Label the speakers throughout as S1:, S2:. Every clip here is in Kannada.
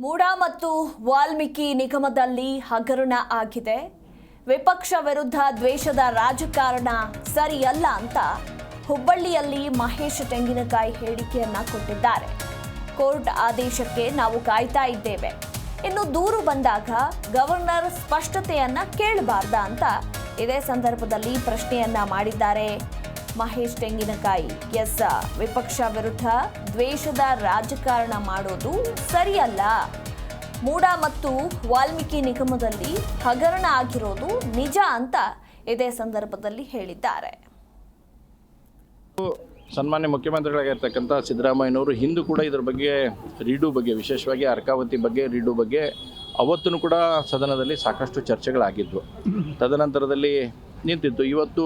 S1: ಮೂಡಾ ಮತ್ತು ವಾಲ್ಮೀಕಿ ನಿಗಮದಲ್ಲಿ ಹಗರಣ ಆಗಿದೆ. ವಿಪಕ್ಷ ವಿರುದ್ಧ ದ್ವೇಷದ ರಾಜಕಾರಣ ಸರಿಯಲ್ಲ ಅಂತ ಹುಬ್ಬಳ್ಳಿಯಲ್ಲಿ ಮಹೇಶ್ ತೆಂಗಿನಕಾಯಿ ಹೇಳಿಕೆಯನ್ನ ಕೊಟ್ಟಿದ್ದಾರೆ. ಕೋರ್ಟ್ ಆದೇಶಕ್ಕೆ ನಾವು ಕಾಯ್ತಾ ಇದ್ದೇವೆ. ಇನ್ನು ದೂರು ಬಂದಾಗ ಗವರ್ನರ್ ಸ್ಪಷ್ಟತೆಯನ್ನ ಕೇಳಬಾರ್ದಾ ಅಂತ ಇದೇ ಸಂದರ್ಭದಲ್ಲಿ ಪ್ರಶ್ನೆಯನ್ನ ಮಾಡಿದ್ದಾರೆ ಮಹೇಶ್ ತೆಂಗಿನಕಾಯಿ. ವಿಪಕ್ಷ ವಿರುದ್ಧ ದ್ವೇಷದ ರಾಜಕಾರಣ ಮಾಡೋದು ಸರಿಯಲ್ಲ. ಮೂಡಾ ಮತ್ತು ವಾಲ್ಮೀಕಿ ನಿಗಮದಲ್ಲಿ ಹಗರಣ ಆಗಿರೋದು ನಿಜ ಅಂತ ಇದೇ ಸಂದರ್ಭದಲ್ಲಿ ಹೇಳಿದ್ದಾರೆ.
S2: ಸನ್ಮಾನ್ಯ ಮುಖ್ಯಮಂತ್ರಿಗಳಾಗಿರ್ತಕ್ಕಂಥ ಸಿದ್ದರಾಮಯ್ಯನವರು ಹಿಂದೂ ಕೂಡ ಇದರ ಬಗ್ಗೆ ರೀಡು ಬಗ್ಗೆ, ವಿಶೇಷವಾಗಿ ಅರ್ಕಾವತಿ ಬಗ್ಗೆ ರೀಡು ಬಗ್ಗೆ ಅವತ್ತೂ ಕೂಡ ಸದನದಲ್ಲಿ ಸಾಕಷ್ಟು ಚರ್ಚೆಗಳಾಗಿದ್ವು. ತದನಂತರದಲ್ಲಿ ನಿಂತಿತ್ತು. ಇವತ್ತು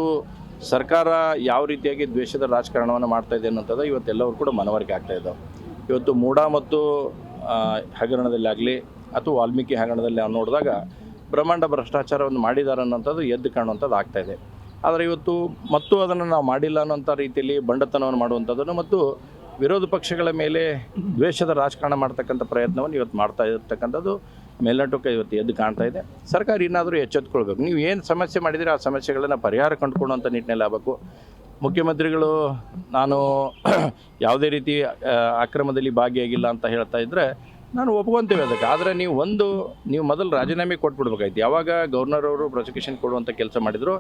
S2: ಸರ್ಕಾರ ಯಾವ ರೀತಿಯಾಗಿ ದ್ವೇಷದ ರಾಜಕಾರಣವನ್ನು ಮಾಡ್ತಾ ಇದೆ ಅನ್ನೋಂಥದ್ದು ಇವತ್ತೆಲ್ಲವರು ಕೂಡ ಮನವರಿಕೆ ಆಗ್ತಾ ಇದ್ದಾವೆ. ಇವತ್ತು ಮೂಡಾ ಮತ್ತು ಹಗರಣದಲ್ಲಿ ಆಗಲಿ ಅಥವಾ ವಾಲ್ಮೀಕಿ ಹಗರಣದಲ್ಲಿ ನಾವು ನೋಡಿದಾಗ ಬ್ರಹ್ಮಾಂಡ ಭ್ರಷ್ಟಾಚಾರವನ್ನು ಮಾಡಿದ್ದಾರೆ ಅನ್ನೋಂಥದ್ದು ಎದ್ದು ಕಾಣುವಂಥದ್ದು ಆಗ್ತಾಯಿದೆ. ಆದರೆ ಇವತ್ತು ಮತ್ತು ಅದನ್ನು ನಾವು ಮಾಡಿಲ್ಲ ಅನ್ನೋಂಥ ರೀತಿಯಲ್ಲಿ ಬಂಡತನವನ್ನು ಮಾಡುವಂಥದ್ದನ್ನು ಮತ್ತು ವಿರೋಧ ಪಕ್ಷಗಳ ಮೇಲೆ ದ್ವೇಷದ ರಾಜಕಾರಣ ಮಾಡ್ತಕ್ಕಂಥ ಪ್ರಯತ್ನವನ್ನು ಇವತ್ತು ಮಾಡ್ತಾ ಇರ್ತಕ್ಕಂಥದ್ದು ಮೇಲ್ನೋಟಕ್ಕೆ ಇವತ್ತು ಎದ್ದು ಕಾಣ್ತಾ ಇದೆ. ಸರ್ಕಾರ ಇನ್ನಾದರೂ ಎಚ್ಚೆತ್ತುಕೊಳ್ಬೇಕು. ನೀವು ಏನು ಸಮಸ್ಯೆ ಮಾಡಿದರೆ ಆ ಸಮಸ್ಯೆಗಳನ್ನು ಪರಿಹಾರ ಕಂಡುಕೊಳ್ಳುವಂಥ ನಿಟ್ಟಿನಲ್ಲಿ ಆಗಬೇಕು. ಮುಖ್ಯಮಂತ್ರಿಗಳು ನಾನು ಯಾವುದೇ ರೀತಿ ಅಕ್ರಮದಲ್ಲಿ ಭಾಗಿಯಾಗಿಲ್ಲ ಅಂತ ಹೇಳ್ತಾ ಇದ್ದರೆ ನಾನು ಒಪ್ಕೊತೀವಿ ಅದಕ್ಕೆ. ಆದರೆ ನೀವು ಮೊದಲು ರಾಜೀನಾಮೆ ಕೊಟ್ಬಿಡ್ಬೇಕಾಯ್ತು. ಯಾವಾಗ ಗವರ್ನರ್ ಅವರು ಪ್ರಾಸಿಕ್ಯೂಷನ್ ಕೊಡುವಂಥ ಕೆಲಸ ಮಾಡಿದ್ರು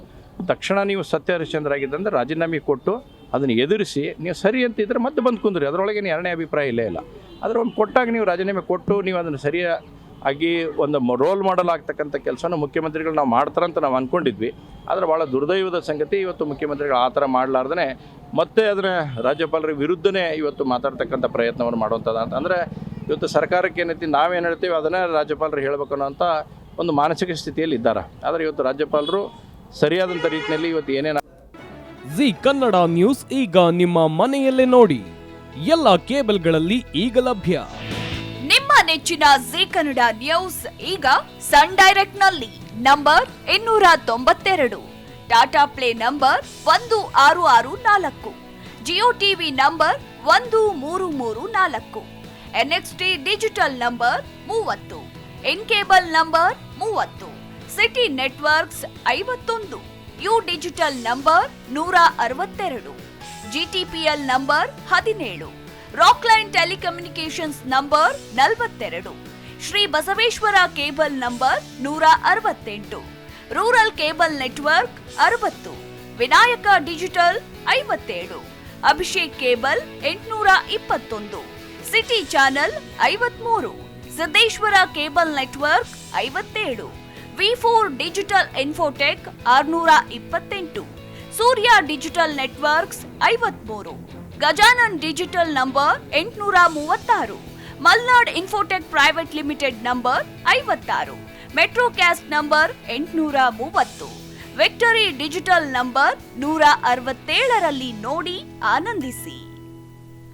S2: ತಕ್ಷಣ ನೀವು ಸತ್ಯ ಹರಿಶ್ಚಂದ್ರ ಆಗಿದ್ದಂದ್ರೆ ರಾಜೀನಾಮೆ ಕೊಟ್ಟು ಅದನ್ನು ಎದುರಿಸಿ ನೀವು ಸರಿ ಅಂತಿದ್ರೆ ಮತ್ತೆ ಬಂದು ಕುಂದ್ರಿ. ಅದರೊಳಗೆ ಎರಡನೇ ಅಭಿಪ್ರಾಯ ಇಲ್ಲೇ ಇಲ್ಲ. ಆದರೆ ಒಂದು ಕೊಟ್ಟಾಗ ನೀವು ರಾಜೀನಾಮೆ ಕೊಟ್ಟು ನೀವು ಅದನ್ನು ಸರಿಯಾಗಿ ಒಂದು ರೋಲ್ ಮಾಡಲ್ ಆಗ್ತಕ್ಕಂಥ ಕೆಲಸನ ಮುಖ್ಯಮಂತ್ರಿಗಳು ನಾವು ಮಾಡ್ತಾರಂತ ನಾವು ಅಂದ್ಕೊಂಡಿದ್ವಿ. ಆದರೆ ಭಾಳ ದುರ್ದೈವದ ಸಂಗತಿ ಇವತ್ತು ಮುಖ್ಯಮಂತ್ರಿಗಳು ಆ ಥರ ಮಾಡಲಾರ್ದೇ ಮತ್ತೆ ಅದನ್ನು ರಾಜ್ಯಪಾಲರ ವಿರುದ್ಧನೇ ಇವತ್ತು ಮಾತಾಡ್ತಕ್ಕಂಥ ಪ್ರಯತ್ನವನ್ನು ಮಾಡುವಂಥದ್ದು ಅಂತ ಅಂದರೆ ಇವತ್ತು ಸರ್ಕಾರಕ್ಕೆ ಏನೈತಿ ನಾವೇನು ಹೇಳ್ತೀವಿ ಅದನ್ನೇ ರಾಜ್ಯಪಾಲರು ಹೇಳಬೇಕು ಅನ್ನೋಂಥ ಒಂದು ಮಾನಸಿಕ ಸ್ಥಿತಿಯಲ್ಲಿ ಇದ್ದಾರೆ. ಆದರೆ ಇವತ್ತು ರಾಜ್ಯಪಾಲರು ಸರಿಯಾದಂಥ ರೀತಿಯಲ್ಲಿ ಇವತ್ತು ಏನೇನು
S3: ಜಿ ಕನ್ನಡ ನ್ಯೂಸ್ ಈಗ ನಿಮ್ಮ ಮನೆಯಲ್ಲೇ ನೋಡಿ. ಎಲ್ಲ ಕೇಬಲ್ಗಳಲ್ಲಿ ಈಗ ಲಭ್ಯ.
S1: ನಿಮ್ಮ ನೆಚ್ಚಿನ ಜಿ ಕನ್ನಡ ನ್ಯೂಸ್ ಈಗ ಸನ್ ಡೈರೆಕ್ಟ್ ನಲ್ಲಿ number 292, Tata play number 1664, Jio TV number 1334, NXT digital number 30, in cable number 30, city networks 51, U digital number 162, GTPL number 17, Rockline telecommunications number 42, Shri Basaveshwara cable number 168, rural cable network 60, Vinayaka digital 57, Abhishek cable 821, city channel 53, Siddeshwara cable network 57, V4 digital Infotech 628, Surya digital networks 53, Gajanan digital number 836, Malnad Infotech private limited number 56, Metrocast number 830, Victory Digital number 167ರಲ್ಲಿ ನೋಡಿ ಆನಂದಿಸಿ.